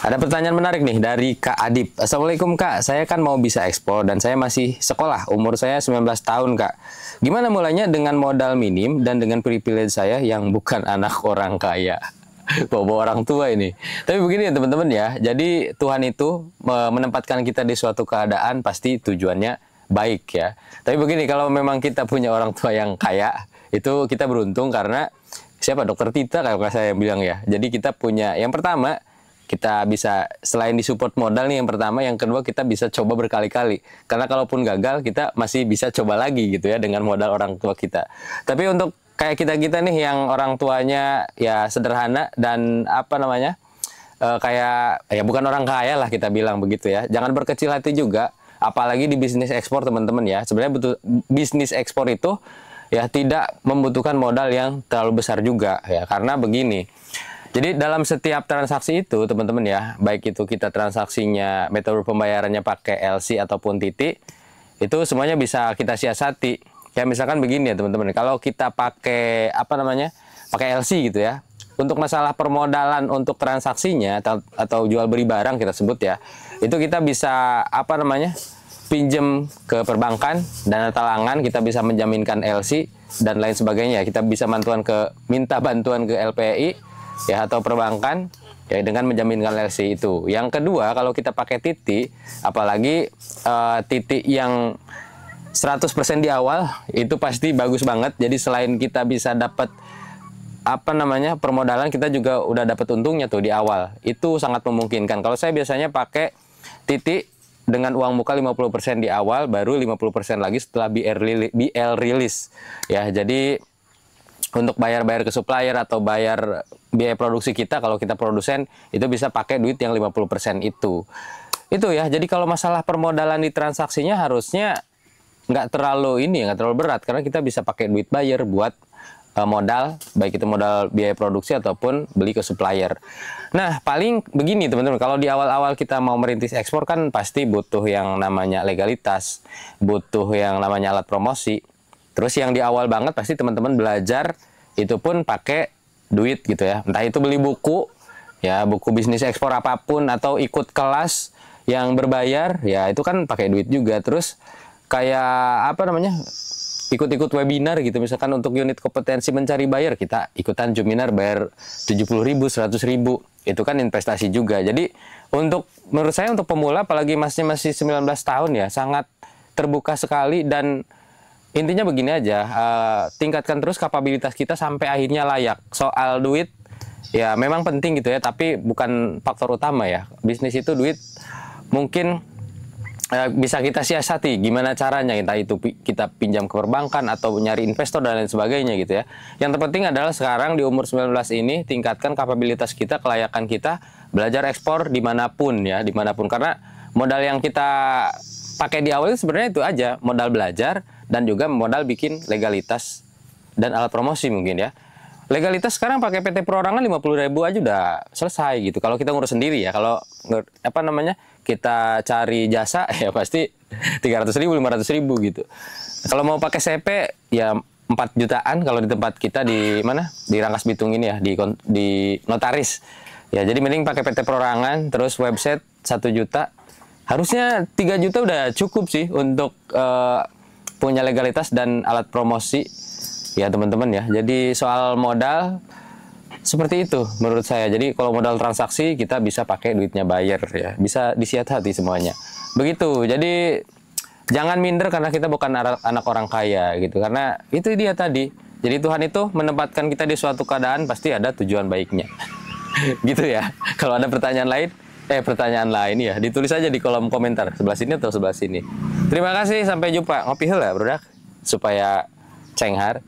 Ada pertanyaan menarik nih dari Kak Adip. Assalamualaikum Kak, saya kan mau bisa ekspor dan saya masih sekolah, umur saya 19 tahun Kak. Gimana mulainya dengan modal minim dan dengan privilege saya yang bukan anak orang kaya? Bawa orang tua ini. Tapi begini ya teman-teman ya, jadi Tuhan itu menempatkan kita di suatu keadaan pasti tujuannya baik ya. Tapi begini, kalau memang kita punya orang tua yang kaya, itu kita beruntung karena siapa? Dokter Tita kalau saya bilang ya. Jadi kita punya, yang pertama, kita bisa selain disupport modal nih yang pertama, yang kedua kita bisa coba berkali-kali. Karena kalaupun gagal kita masih bisa coba lagi gitu ya dengan modal orang tua kita. Tapi untuk kayak kita-kita nih yang orang tuanya ya sederhana dan apa namanya? Kayak ya bukan orang kaya lah kita bilang begitu ya. Jangan berkecil hati juga, apalagi di bisnis ekspor teman-teman ya. Sebenarnya butuh bisnis ekspor itu ya tidak membutuhkan modal yang terlalu besar juga ya. Karena begini, jadi dalam setiap transaksi itu teman-teman ya, baik itu kita transaksinya metode pembayarannya pakai LC ataupun titik, itu semuanya bisa kita siasati. Ya misalkan begini ya teman-teman, kalau kita pakai apa namanya, pakai LC gitu ya, untuk masalah permodalan untuk transaksinya atau jual beli barang kita sebut ya, itu kita bisa apa namanya, pinjam ke perbankan, dana talangan, kita bisa menjaminkan LC dan lain sebagainya. Kita bisa minta bantuan ke LPI ya atau perbankan ya dengan menjaminkan LC itu. Yang kedua, kalau kita pakai titik, apalagi titik yang 100% di awal, itu pasti bagus banget. Jadi selain kita bisa dapat apa namanya permodalan, kita juga udah dapat untungnya tuh di awal. Itu sangat memungkinkan. Kalau saya biasanya pakai titik dengan uang muka 50% di awal, baru 50% lagi setelah BL release. Ya, jadi untuk bayar-bayar ke supplier atau bayar biaya produksi kita, kalau kita produsen, itu bisa pakai duit yang 50% itu. Itu ya, jadi kalau masalah permodalan di transaksinya harusnya nggak terlalu berat, karena kita bisa pakai duit buyer buat modal, baik itu modal biaya produksi ataupun beli ke supplier. Nah, paling begini teman-teman, kalau di awal-awal kita mau merintis ekspor kan pasti butuh yang namanya legalitas, butuh yang namanya alat promosi. Terus yang di awal banget pasti teman-teman belajar itu pun pakai duit gitu ya. Entah itu beli buku, ya buku bisnis ekspor apapun, atau ikut kelas yang berbayar, ya itu kan pakai duit juga. Terus kayak apa namanya, ikut-ikut webinar gitu. Misalkan untuk unit kompetensi mencari buyer, kita ikutan Juminar bayar 70.000, 100.000. Itu kan investasi juga. Jadi menurut saya untuk pemula, apalagi masih 19 tahun ya, sangat terbuka sekali. Dan intinya begini aja, tingkatkan terus kapabilitas kita sampai akhirnya layak. Soal duit, ya memang penting gitu ya, tapi bukan faktor utama ya. Bisnis itu duit mungkin bisa kita siasati gimana caranya, entah itu kita pinjam ke perbankan atau nyari investor dan lain sebagainya gitu ya. Yang terpenting adalah sekarang di umur 19 ini, tingkatkan kapabilitas kita, kelayakan kita, belajar ekspor dimanapun ya, dimanapun. Karena modal yang kita pakai di awal itu sebenarnya itu aja, modal belajar dan juga modal bikin legalitas dan alat promosi mungkin ya. Legalitas sekarang pakai PT perorangan 50.000 aja udah selesai gitu. Kalau kita ngurus sendiri ya, kalau apa namanya, kita cari jasa ya pasti 300.000, 500.000 gitu. Kalau mau pakai CP ya 4 jutaan kalau di tempat kita di mana? Di Rangkas Bitung ini ya, di notaris. Ya jadi mending pakai PT perorangan, terus website 1 juta. Harusnya 3 juta udah cukup sih untuk punya legalitas dan alat promosi ya teman-teman ya. Jadi soal modal seperti itu menurut saya. Jadi kalau modal transaksi kita bisa pakai duitnya buyer ya, bisa disiasati semuanya. Begitu. Jadi jangan minder karena kita bukan anak orang kaya gitu. Karena itu dia tadi. Jadi Tuhan itu menempatkan kita di suatu keadaan pasti ada tujuan baiknya. Gitu ya. Kalau ada pertanyaan lain ya, ditulis aja di kolom komentar sebelah sini atau sebelah sini. Terima kasih, sampai jumpa. Ngopi heula, Brodak, supaya cenghar.